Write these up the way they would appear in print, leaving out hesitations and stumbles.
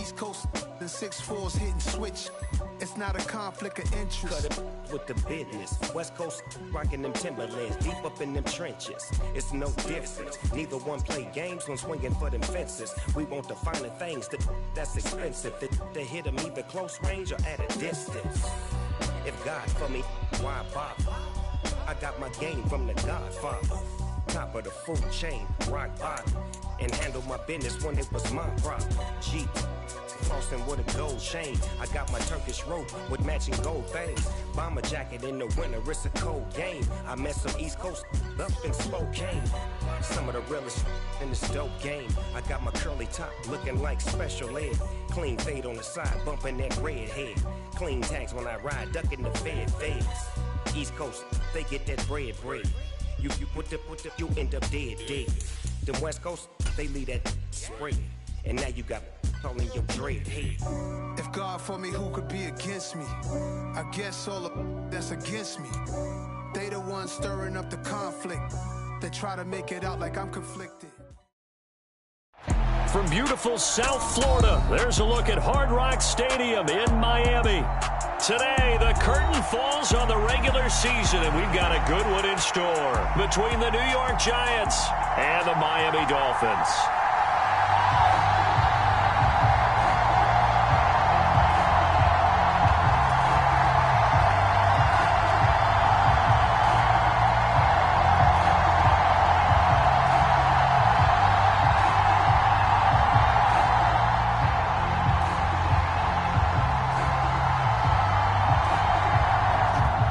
East Coast and 6'4's hitting switch. It's not a conflict of interest. Cut it with the business. West Coast rocking them Timberlands, deep up in them trenches. It's no difference. Neither one play games when swinging for them fences. We want the finer things that's expensive. They hit them either close range or at a distance. If God for me, why bother? I got my game from the Godfather. Top of the food chain, rock bottom. And handle my business when it was my problem. Jeep, flossing with a gold chain. I got my Turkish rope with matching gold things. Bomber jacket in the winter, it's a cold game. I met some East Coast up in Spokane. Some of the realest in this dope game. I got my curly top looking like special ed. Clean fade on the side, bumping that red head. Clean tags when I ride, ducking the feds. East Coast, they get that bread. You put the, you end up dead. Them West Coast, they leave that spread. And now you got all in your dread head. If God for me, who could be against me? I guess all of that's against me. They the ones stirring up the conflict. They try to make it out like I'm conflicted. From beautiful South Florida, there's a look at Hard Rock Stadium in Miami. Today, the curtain falls on the regular season, and we've got a good one in store between the New York Giants and the Miami Dolphins.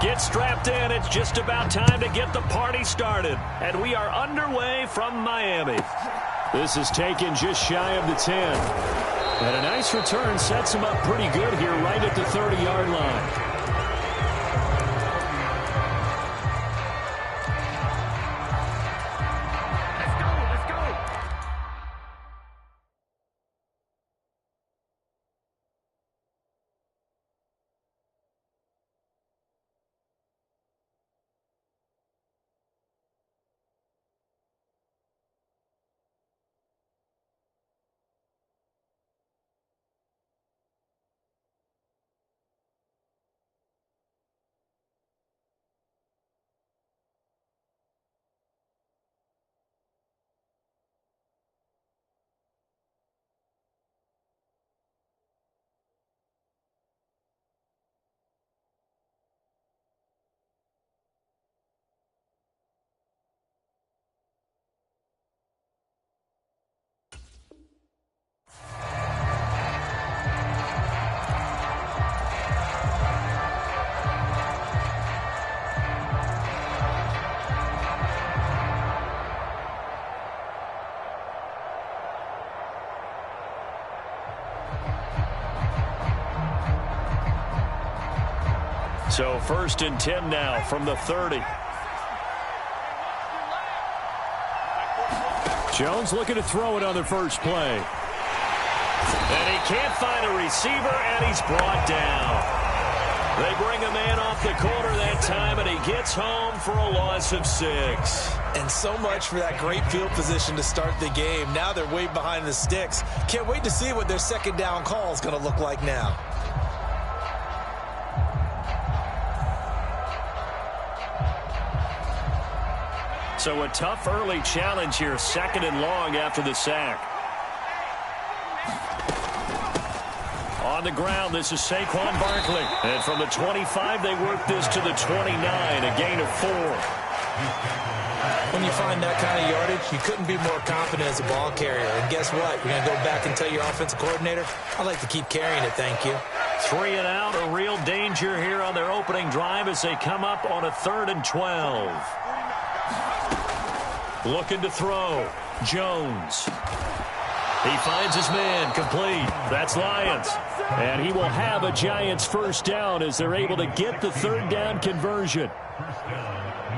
Get strapped in. It's just about time to get the party started. And we are underway from Miami. This is taken just shy of the 10. And a nice return sets him up pretty good here right at the 30-yard line. So 1st and 10 now from the 30. Jones looking to throw it on the first play. And he can't find a receiver, and he's brought down. They bring a man off the corner that time, and he gets home for a loss of 6. And so much for that great field position to start the game. Now they're way behind the sticks. Can't wait to see what their second down call is going to look like now. So a tough early challenge here, 2nd and long after the sack. On the ground, this is Saquon Barkley. And from the 25, they work this to the 29, a gain of 4. When you find that kind of yardage, you couldn't be more confident as a ball carrier. And guess what? You're going to go back and tell your offensive coordinator, I'd like to keep carrying it, thank you. 3 and out, a real danger here on their opening drive as they come up on a 3rd and 12. Looking to throw. Jones. He finds his man, complete. That's Lions. And he will have a Giants first down as they're able to get the 3rd down conversion.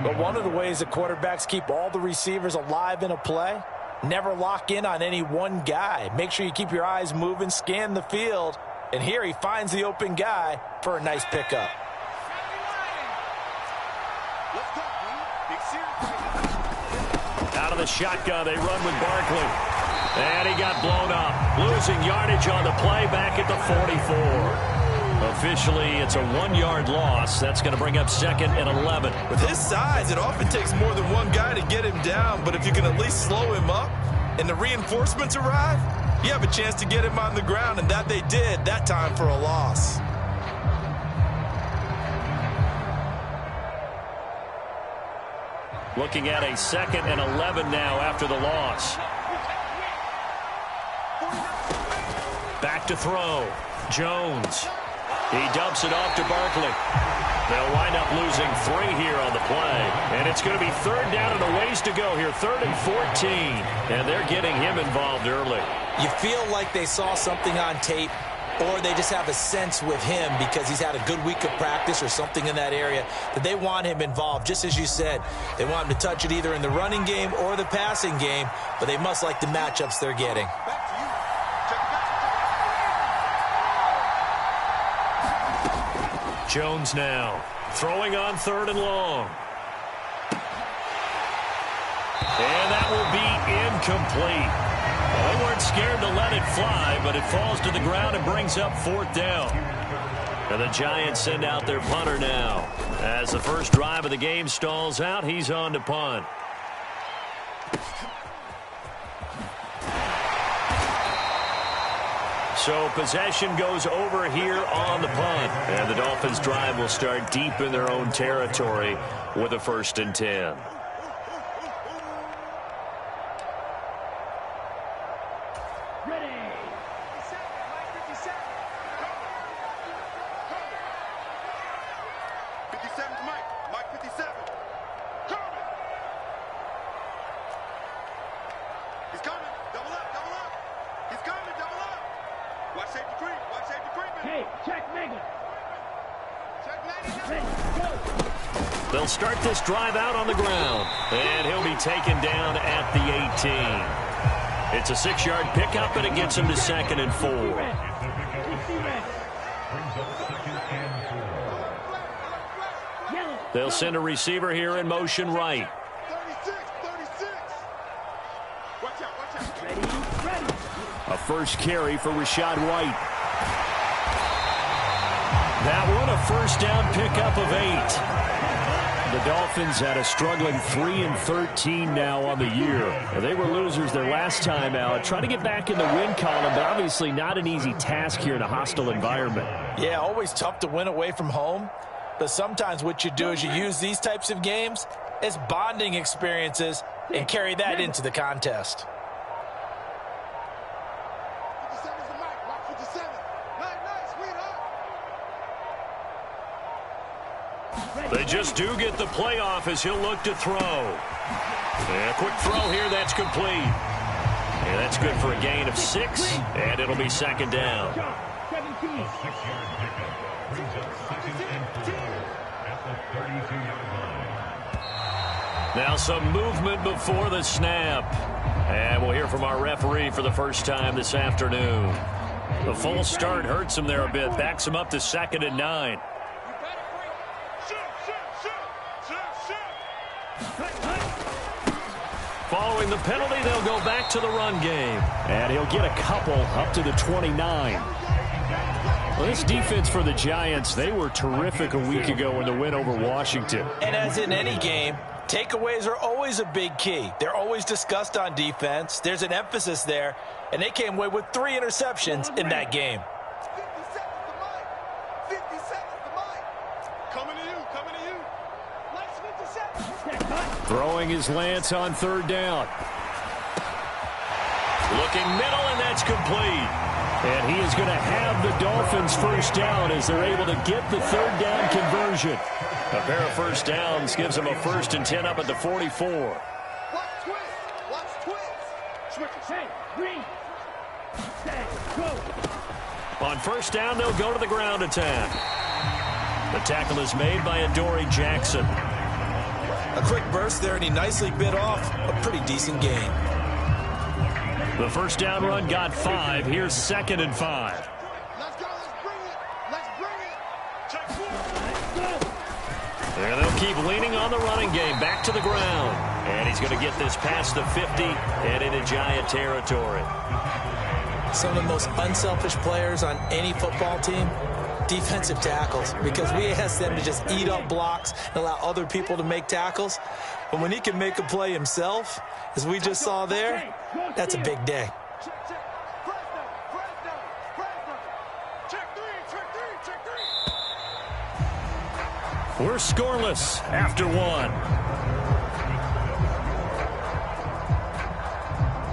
But one of the ways that quarterbacks keep all the receivers alive in a play, never lock in on any one guy. Make sure you keep your eyes moving, scan the field. And here he finds the open guy for a nice pickup. Out of the shotgun, they run with Barkley. And he got blown up. Losing yardage on the play back at the 44. Officially, it's a 1-yard loss. That's going to bring up 2nd and 11. With his size, it often takes more than one guy to get him down. But if you can at least slow him up and the reinforcements arrive, you have a chance to get him on the ground. And that they did, that time for a loss. Looking at a 2nd and 11 now after the loss. Back to throw. Jones. He dumps it off to Barkley. They'll wind up losing 3 here on the play. And it's going to be 3rd down and a ways to go here. 3rd and 14. And they're getting him involved early. You feel like they saw something on tape, or they just have a sense with him because he's had a good week of practice or something in that area that they want him involved. Just as you said, they want him to touch it either in the running game or the passing game, but they must like the matchups they're getting. Jones now throwing on 3rd and long. And that will be incomplete. Well, they weren't scared to let it fly, but it falls to the ground and brings up 4th down. And the Giants send out their punter now. As the first drive of the game stalls out, he's on to punt. So possession goes over here on the punt. And the Dolphins' drive will start deep in their own territory with a 1st and 10. They'll start this drive out on the ground, and he'll be taken down at the 18. It's a 6-yard pickup, and it gets him to 2nd and 4. They'll send a receiver here in motion right. A first carry for Rachaad White. That one a first down pickup of 8. The Dolphins had a struggling 3-13 now on the year. They were losers their last time out. Trying to get back in the win column, but obviously not an easy task here in a hostile environment. Yeah, always tough to win away from home. But sometimes what you do is you use these types of games as bonding experiences and carry that into the contest. They just do get the playoff as he'll look to throw. And a quick throw here, that's complete. And that's good for a gain of 6, and it'll be 2nd down. Now some movement before the snap. And we'll hear from our referee for the first time this afternoon. The false start hurts him there a bit, backs him up to 2nd and 9. Following the penalty, they'll go back to the run game. And he'll get a couple up to the 29. Well, this defense for the Giants, they were terrific a week ago in the win over Washington. And as in any game, takeaways are always a big key. They're always discussed on defense. There's an emphasis there. And they came away with 3 interceptions in that game. 50 seconds to Mike. 50 seconds to Mike. Coming to you. Coming to you. Last 50 seconds. Throwing his Lance on 3rd down. Looking middle, and that's complete. And he is going to have the Dolphins' first down as they're able to get the 3rd down conversion. A pair of first downs gives them a 1st and 10 up at the 44. Watch twist. Watch twist. Switches. Hey, green. Stay. Go. On first down, they'll go to the ground attack. The tackle is made by Adoree Jackson. A quick burst there, and he nicely bit off a pretty decent gain. The first down run got 5. Here's 2nd and 5. Let's go. Let's bring it. Let's bring it. Check. And they'll keep leaning on the running game. Back to the ground. And he's going to get this past the 50 and into Giant territory. Some of the most unselfish players on any football team, defensive tackles, because we ask them to just eat up blocks and allow other people to make tackles. But when he can make a play himself, as we just saw there, that's a big day. We're scoreless after one.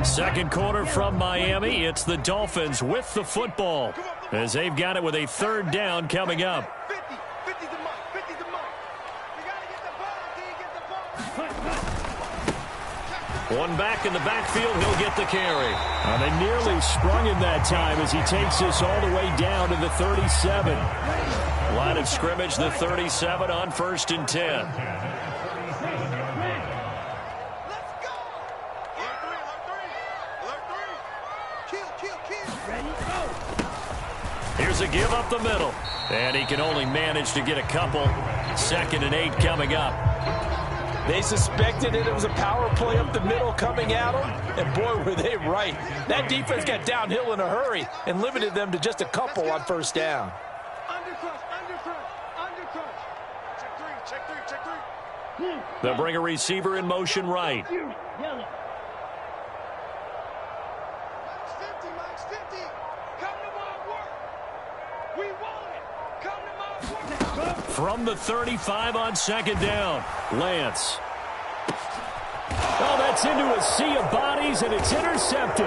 Second quarter from Miami. It's the Dolphins with the football as they've got it with a third down coming up. One back in the backfield. He'll get the carry. They nearly sprung him that time as he takes this all the way down to the 37. Line of scrimmage, the 37 on 1st and 10. Here's a give up the middle. And he can only manage to get a couple. 2nd and 8 coming up. They suspected it was a power play up the middle coming at them, and boy, were they right. That defense got downhill in a hurry and limited them to just a couple on 1st down. They'll bring a receiver in motion right. From the 35 on 2nd down, Lance. Oh, that's into a sea of bodies, and it's intercepted.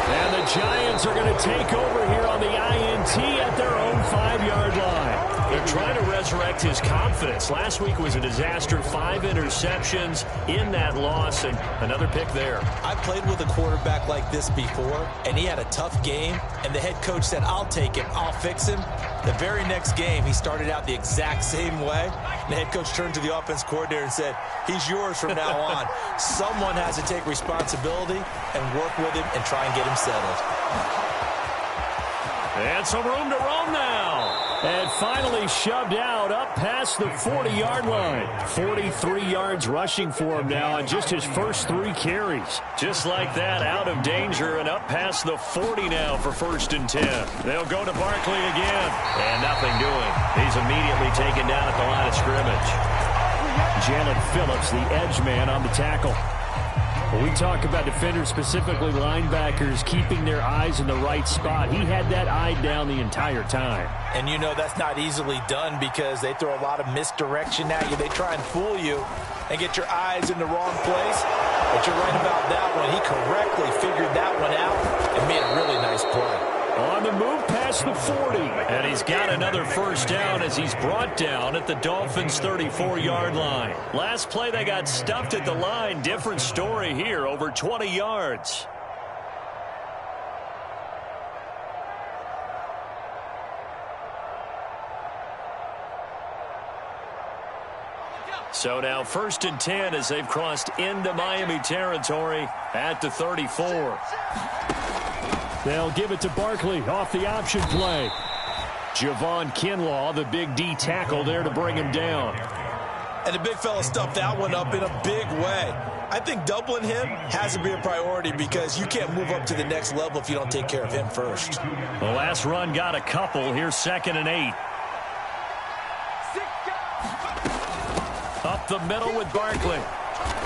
And the Giants are going to take over here on the INT at their own 5-yard line. They're trying to resurrect his confidence. Last week was a disaster. 5 interceptions in that loss, and another pick there. I played with a quarterback like this before, and he had a tough game, and the head coach said, I'll take him, I'll fix him. The very next game, he started out the exact same way. And the head coach turned to the offense coordinator and said, he's yours from now on. Someone has to take responsibility and work with him and try and get him settled. And some room to roam now. And finally shoved out up past the 40-yard line. 43 yards rushing for him now on just his first 3 carries. Just like that, out of danger and up past the 40 now for 1st and 10. They'll go to Barkley again. And nothing doing. He's immediately taken down at the line of scrimmage. Jalen Phillips, the edge man on the tackle. When we talk about defenders, specifically linebackers, keeping their eyes in the right spot, he had that eye down the entire time. And you know that's not easily done because they throw a lot of misdirection at you. They try and fool you and get your eyes in the wrong place. But you're right about that one. He correctly figured that one out and made a really nice play. On the move past the 40. And he's got another 1st down as he's brought down at the Dolphins' 34-yard line. Last play, they got stuffed at the line. Different story here, over 20 yards. So now 1st and 10 as they've crossed into Miami territory at the 34. They'll give it to Barkley off the option play. Javon Kinlaw, the big D tackle there to bring him down. And the big fella stuffed that one up in a big way. I think doubling him has to be a priority because you can't move up to the next level if you don't take care of him first. The last run got a couple. Here's 2nd and 8. Up the middle with Barkley.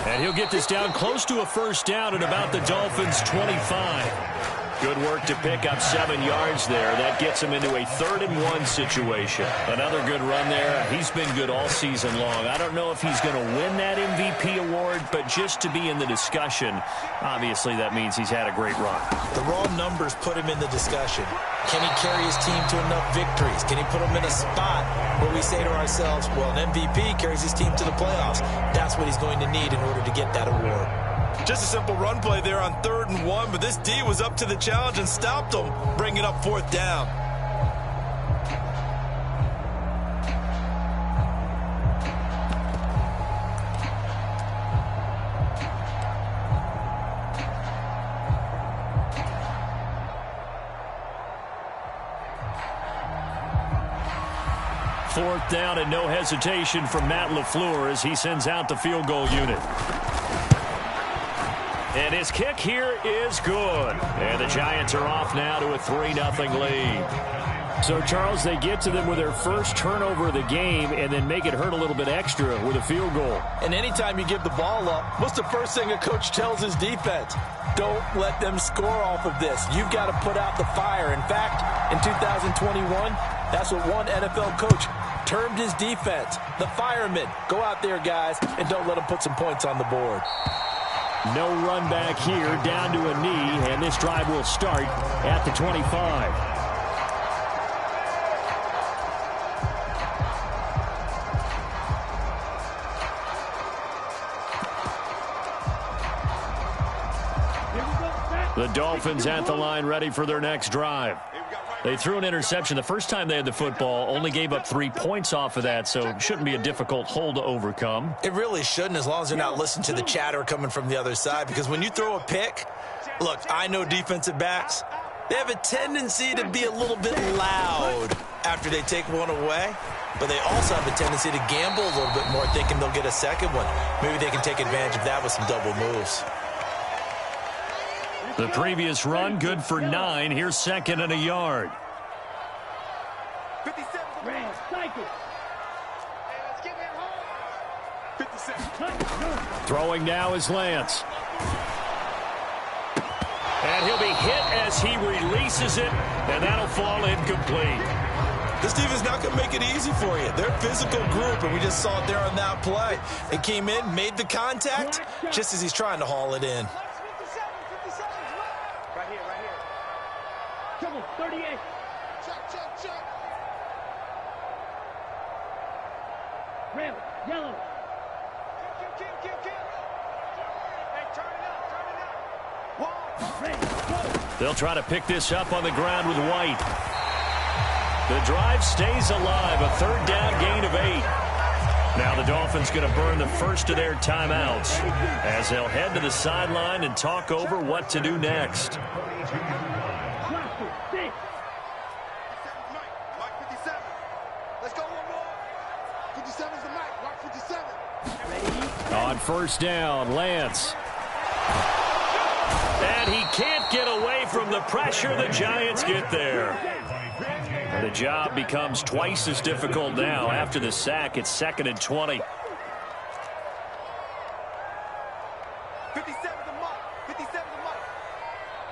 And he'll get this down close to a 1st down at about the Dolphins' 25. Good work to pick up 7 yards there. That gets him into a 3rd and 1 situation. Another good run there. He's been good all season long. I don't know if he's going to win that MVP award, but just to be in the discussion, obviously that means he's had a great run. The raw numbers put him in the discussion. Can he carry his team to enough victories? Can he put them in a spot where we say to ourselves, well, an MVP carries his team to the playoffs. That's what he's going to need in order to get that award. Just a simple run play there on 3rd and 1, but this D was up to the challenge and stopped him, bringing up 4th down. 4th down and no hesitation from Matt LaFleur as he sends out the field goal unit. And his kick here is good. And the Giants are off now to a 3-0 lead. So, Charles, they get to them with their first turnover of the game and then make it hurt a little bit extra with a field goal. And anytime you give the ball up, what's the first thing a coach tells his defense? Don't let them score off of this. You've got to put out the fire. In fact, in 2021, that's what one NFL coach termed his defense. The firemen. Go out there, guys, and don't let them put some points on the board. No run back here, down to a knee, and this drive will start at the 25. The Dolphins at the line ready for their next drive. They threw an interception the first time they had the football, only gave up 3 points off of that, so it shouldn't be a difficult hole to overcome. It really shouldn't, as long as they're not listening to the chatter coming from the other side, because when you throw a pick, look, I know defensive backs, they have a tendency to be a little bit loud after they take one away, but they also have a tendency to gamble a little bit more, thinking they'll get a second one. Maybe they can take advantage of that with some double moves. The previous run, good for 9. Here's 2nd and a yard. 57. Throwing now is Lance. And he'll be hit as he releases it, and that'll fall incomplete. This defense is not going to make it easy for you. They're a physical group, and we just saw it there on that play. It came in, made the contact, just as he's trying to haul it in. Come on, 38. Check. Red, yellow. Kill. Hey, turn it up. Ready, go. They'll try to pick this up on the ground with White. The drive stays alive, a 3rd down gain of 8. Now the Dolphins going to burn the first of their timeouts as they'll head to the sideline and talk over what to do next. On 1st down, Lance. And he can't get away from the pressure. The Giants get there. And the job becomes twice as difficult now. After the sack, it's 2nd and 20. 57's a mark. 57's a mark.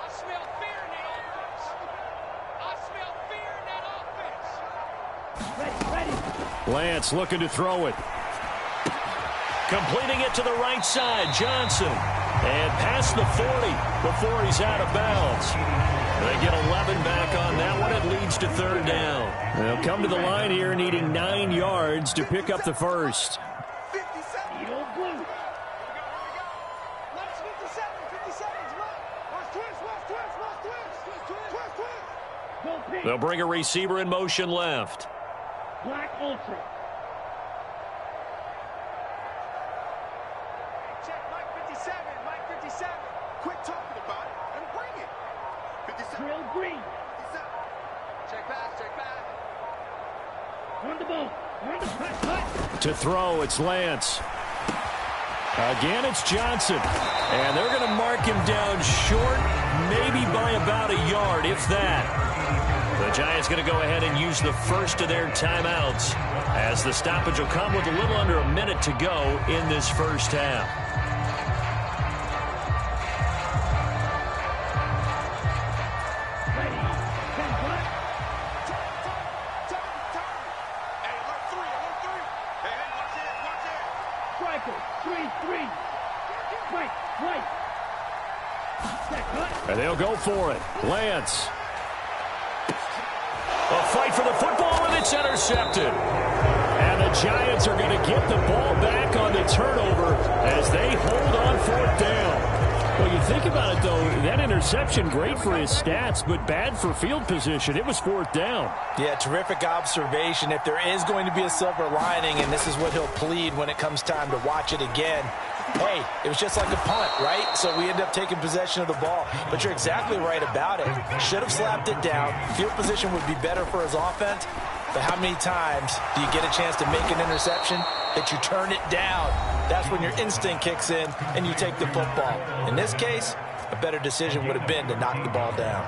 I smell fear in that offense. Ready. Lance looking to throw it. Completing it to the right side, Johnson. And past the 40 before he's out of bounds. They get 11 back on that one. It leads to 3rd down. They'll come to the line here needing 9 yards to pick up the first. 57. Blue. Here we go. Let's 57's right. Watch twist. They'll bring a receiver in motion left. Black ultra. Quit talking about it and bring it. 57. Drill green. 57. Check back. On the ball. On the cut. To throw, it's Lance. Again, it's Johnson. And they're going to mark him down short, maybe by about a yard, if that. The Giants going to go ahead and use the first of their timeouts as the stoppage will come with a little under a minute to go in this first half. And they'll go for it. Lance. A fight for the football, and it's intercepted. And the Giants are going to get the ball back on the turnover as they hold on 4th down. Well, you think about it, though, that interception, great for his stats, but bad for field position. It was 4th down. Yeah, terrific observation. If there is going to be a silver lining, and this is what he'll plead when it comes time to watch it again, hey, it was just like a punt, right? So we end up taking possession of the ball. But you're exactly right about it. Should have slapped it down. Field position would be better for his offense. But how many times do you get a chance to make an interception that you turn it down? That's when your instinct kicks in and you take the football. In this case, a better decision would have been to knock the ball down.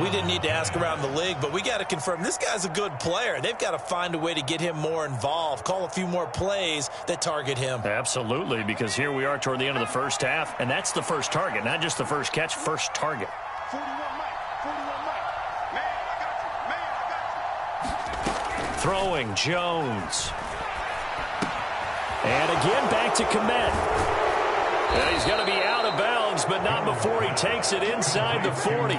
We didn't need to ask around the league, but we got to confirm this guy's a good player. They've got to find a way to get him more involved, call a few more plays that target him. Absolutely, because here we are toward the end of the first half, and that's the first target, not just the first catch, first target. 41 Mike. Man, I got you. Throwing, Jones. And again, back to Komet. And he's going to be out of bounds, but not before he takes it inside the 40.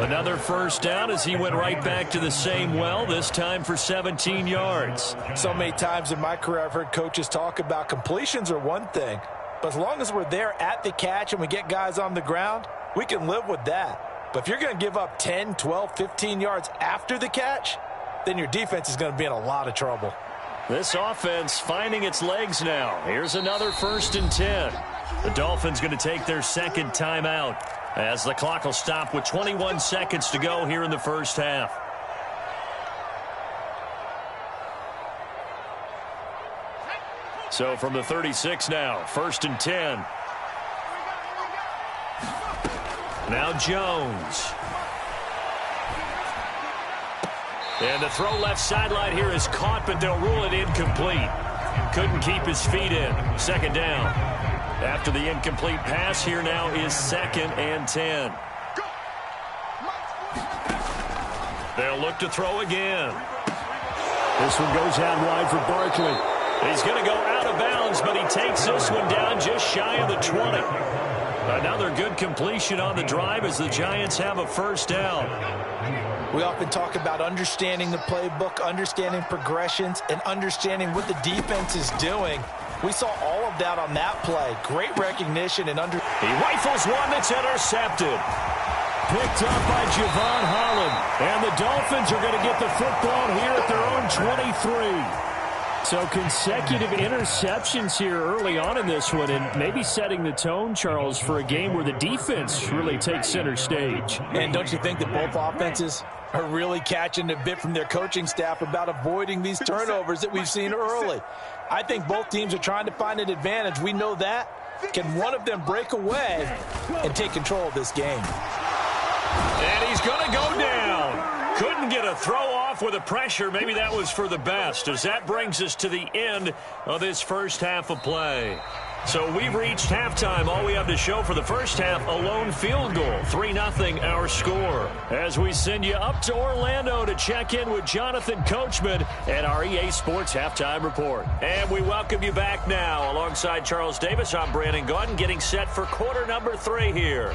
Another first down as he went right back to the same well, this time for 17 yards. So many times in my career I've heard coaches talk about completions are one thing, but as long as we're there at the catch and we get guys on the ground, we can live with that. But if you're going to give up 10, 12, 15 yards after the catch, then your defense is going to be in a lot of trouble. This offense finding its legs now. Here's another 1st and 10. The Dolphins going to take their second timeout as the clock will stop with 21 seconds to go here in the first half. So from the 36 now, 1st and 10. Now Jones. And the throw left sideline here is caught, but they'll rule it incomplete. Couldn't keep his feet in. Second down. After the incomplete pass, here now is 2nd and 10. They'll look to throw again. This one goes out wide for Barkley. He's going to go out of bounds, but he takes this one down just shy of the 20. Another good completion on the drive as the Giants have a first down. We often talk about understanding the playbook, understanding progressions, and understanding what the defense is doing. We saw all of that on that play. Great recognition and He rifles one that's intercepted. Picked up by Javon Holland. And the Dolphins are going to get the football here at their own 23. So consecutive interceptions here early on in this one, and maybe setting the tone, Charles, for a game where the defense really takes center stage. And don't you think that both offenses are really catching a bit from their coaching staff about avoiding these turnovers that we've seen early? I think both teams are trying to find an advantage. We know that. Can one of them break away and take control of this game? And he's going to go down. Couldn't get a throw off with the pressure. Maybe that was for the best, as that brings us to the end of this first half of play. So we've reached halftime. All we have to show for the first half, a lone field goal. 3-0 our score. As we send you up to Orlando to check in with Jonathan Coachman and our EA Sports Halftime Report. And we welcome you back now. Alongside Charles Davis, I'm Brandon Gaudin, getting set for quarter number 3 here.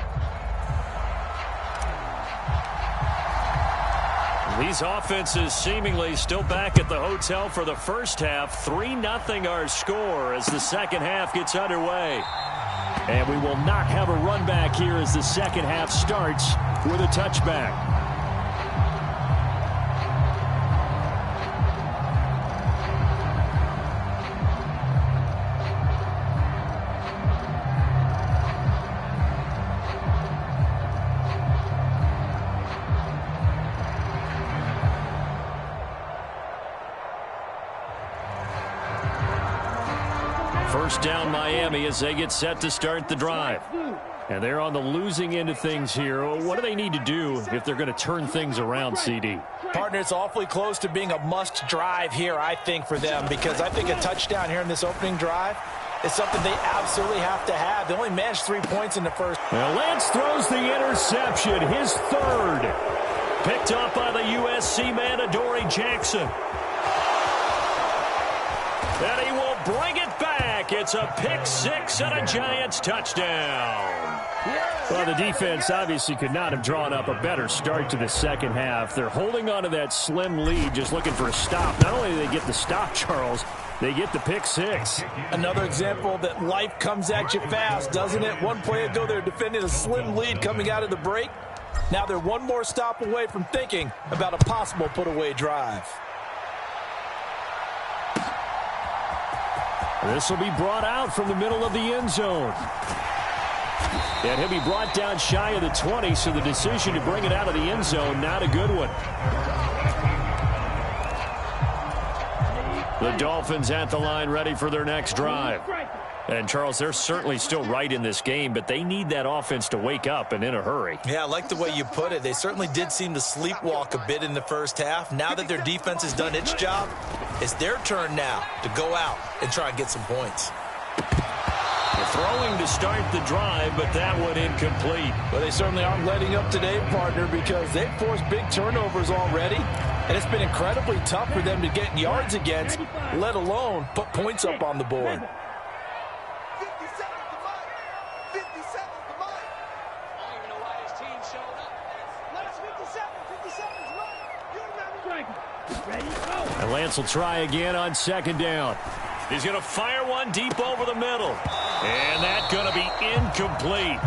These offenses seemingly still back at the hotel for the first half. 3-0 our score as the second half gets underway. And we will not have a run back here as the second half starts with a touchback. First down Miami as they get set to start the drive. And they're on the losing end of things here. What do they need to do if they're going to turn things around, CD? Partner, it's awfully close to being a must drive here, I think, for them, because I think a touchdown here in this opening drive is something they absolutely have to have. They only managed 3 points in the first. Well, Lance throws the interception, his third. Picked up by the USC man, Adoree Jackson. And he will bring it back. It's a pick six and a Giants touchdown. Well, the defense obviously could not have drawn up a better start to the second half. They're holding on to that slim lead, just looking for a stop. Not only do they get the stop, Charles, they get the pick six. Another example that life comes at you fast, doesn't it? One play ago, they're defending a slim lead coming out of the break. Now they're one more stop away from thinking about a possible put-away drive. This will be brought out from the middle of the end zone. And he'll be brought down shy of the 20, so the decision to bring it out of the end zone, not a good one. The Dolphins at the line ready for their next drive. And, Charles, they're certainly still right in this game, but they need that offense to wake up and in a hurry. Yeah, I like the way you put it. They certainly did seem to sleepwalk a bit in the first half. Now that their defense has done its job, it's their turn now to go out and try and get some points. Throwing to start the drive, but that one incomplete. Well, they certainly aren't letting up today, partner, because they've forced big turnovers already, and it's been incredibly tough for them to get yards against, let alone put points up on the board. 50 seconds to mine. 50 seconds to mine. I don't even know why his team showed up. Last 50 seconds. 50 seconds. Run. You remember. Ready, go. And Lance will try again on second down. He's going to fire one deep over the middle. And that's going to be incomplete.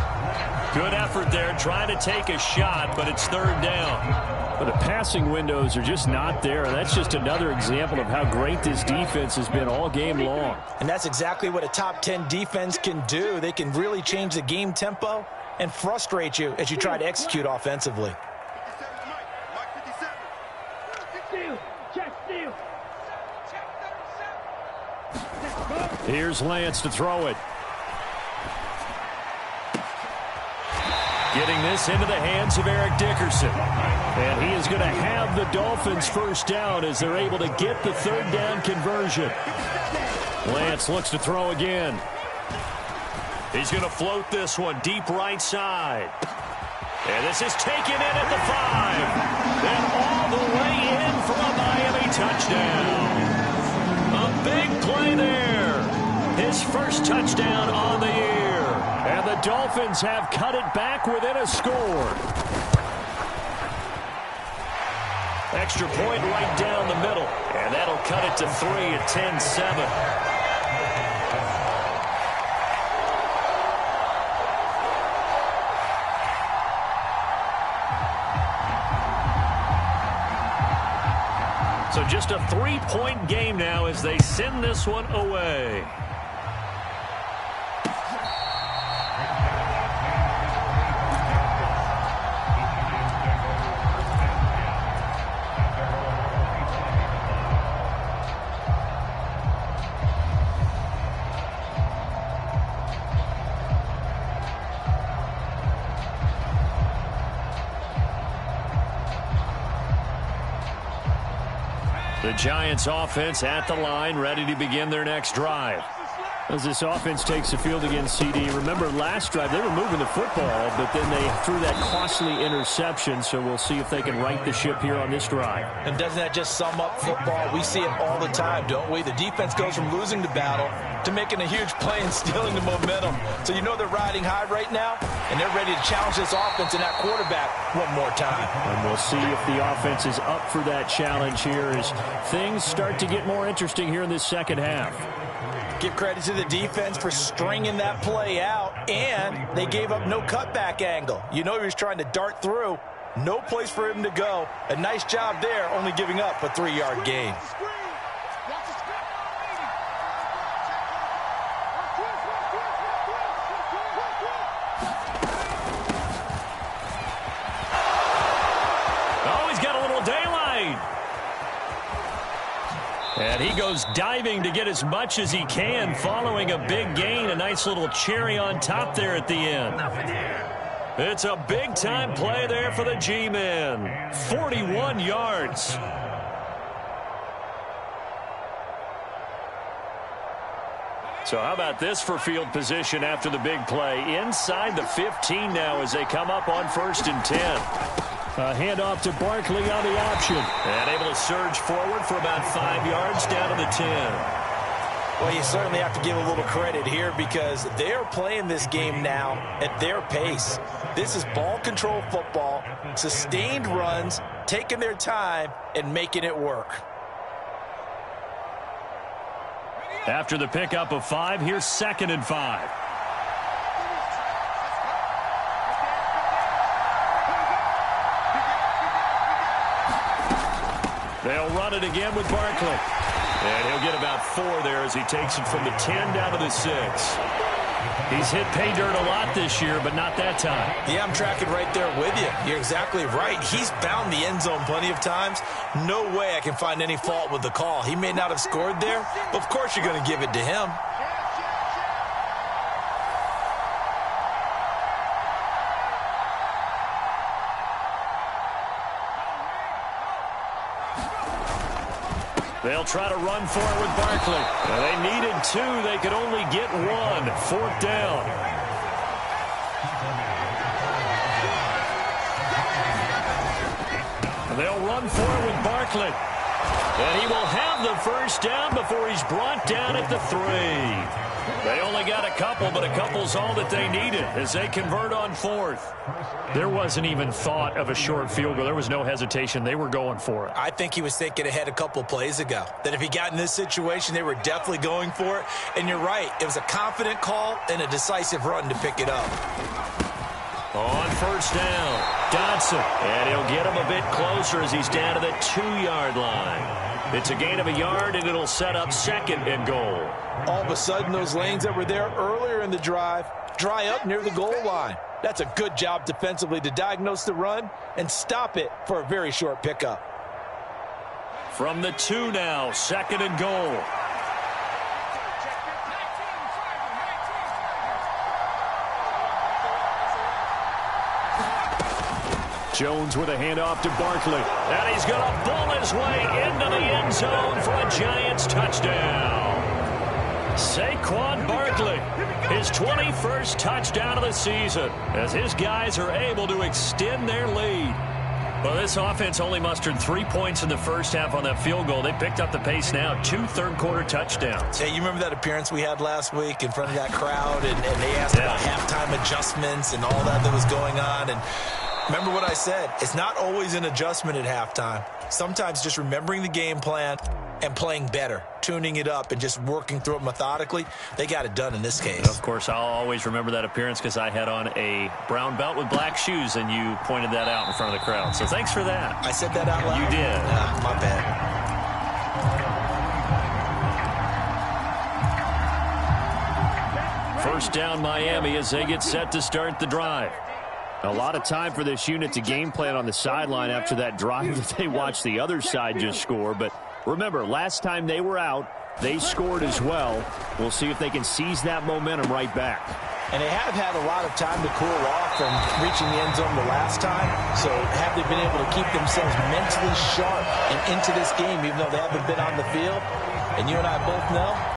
Good effort there trying to take a shot, but it's third down. But the passing windows are just not there. And that's just another example of how great this defense has been all game long. And that's exactly what a top 10 defense can do. They can really change the game tempo and frustrate you as you try to execute offensively. 57 to Mike. Mike 57. Steal. Check steal. Check 37. Here's Lance to throw it. Getting this into the hands of Eric Dickerson. And he is going to have the Dolphins first down as they're able to get the third down conversion. Lance looks to throw again. He's going to float this one deep right side. And this is taken in at the 5. And all the way in for a Miami touchdown. A big play there. His first touchdown on the year. And the Dolphins have cut it back within a score. Extra point right down the middle. And that'll cut it to 3 at 10-7. So just a 3-point game now as they send this one away. The Giants offense at the line, ready to begin their next drive. As this offense takes the field against CD, remember last drive they were moving the football, but then they threw that costly interception, so we'll see if they can right the ship here on this drive. And doesn't that just sum up football? We see it all the time, don't we? The defense goes from losing the battle to making a huge play and stealing the momentum. So you know they're riding high right now, and they're ready to challenge this offense and that quarterback one more time. And we'll see if the offense is up for that challenge here as things start to get more interesting here in this second half. Give credit to the defense for stringing that play out, and they gave up no cutback angle. You know he was trying to dart through. No place for him to go. A nice job there, only giving up a 3-yard gain. Oh, he's got a little daylight. And he goes diving to get as much as he can following a big gain. A nice little cherry on top there at the end. It's a big-time play there for the G-men. 41 yards. So how about this for field position after the big play? Inside the 15 now as they come up on 1st and 10. A handoff to Barkley on the option. And able to surge forward for about 5 yards down to the 10. Well, you certainly have to give a little credit here because they're playing this game now at their pace. This is ball control football, sustained runs, taking their time, and making it work. After the pickup of 5, here's 2nd and 5. They'll run it again with Barkley. And he'll get about 4 there as he takes it from the 10 down to the 6. He's hit pay dirt a lot this year, but not that time. Yeah, I'm tracking right there with you. You're exactly right. He's found the end zone plenty of times. No way I can find any fault with the call. He may not have scored there, but of course you're going to give it to him. They'll try to run for it with Barkley. They needed 2. They could only get 1. 4th down. They'll run for it with Barkley. And he will have the first down before he's brought down at the 3. They only got a couple, but a couple's all that they needed as they convert on 4th. There wasn't even thought of a short field goal. There was no hesitation. They were going for it. I think he was thinking ahead a couple plays ago, that if he got in this situation, they were definitely going for it. And you're right. It was a confident call and a decisive run to pick it up. On 1st down, Dodson. And he'll get him a bit closer as he's down to the 2-yard line. It's a gain of a yard, and it'll set up 2nd and goal. All of a sudden, those lanes that were there earlier in the drive dry up near the goal line. That's a good job defensively to diagnose the run and stop it for a very short pickup. From the 2 now, 2nd and goal. Jones with a handoff to Barkley. And he's going to bull his way into the end zone for a Giants touchdown. Saquon Barkley, his 21st touchdown of the season, as his guys are able to extend their lead. Well, this offense only mustered 3 points in the first half on that field goal. They picked up the pace now, 2 third-quarter touchdowns. Hey, you remember that appearance we had last week in front of that crowd, and they asked about halftime adjustments and all that was going on, and remember what I said. It's not always an adjustment at halftime. Sometimes just remembering the game plan and playing better, tuning it up and just working through it methodically. They got it done in this case. Of course, I'll always remember that appearance because I had on a brown belt with black shoes, and you pointed that out in front of the crowd. So thanks for that. I said that out loud? You did. My bad. First down, Miami, as they get set to start the drive. A lot of time for this unit to game plan on the sideline after that drive that they watched the other side just score. But remember, last time they were out, they scored as well. We'll see if they can seize that momentum right back. And they have had a lot of time to cool off from reaching the end zone the last time. So have they been able to keep themselves mentally sharp and into this game, even though they haven't been on the field? And you and I both know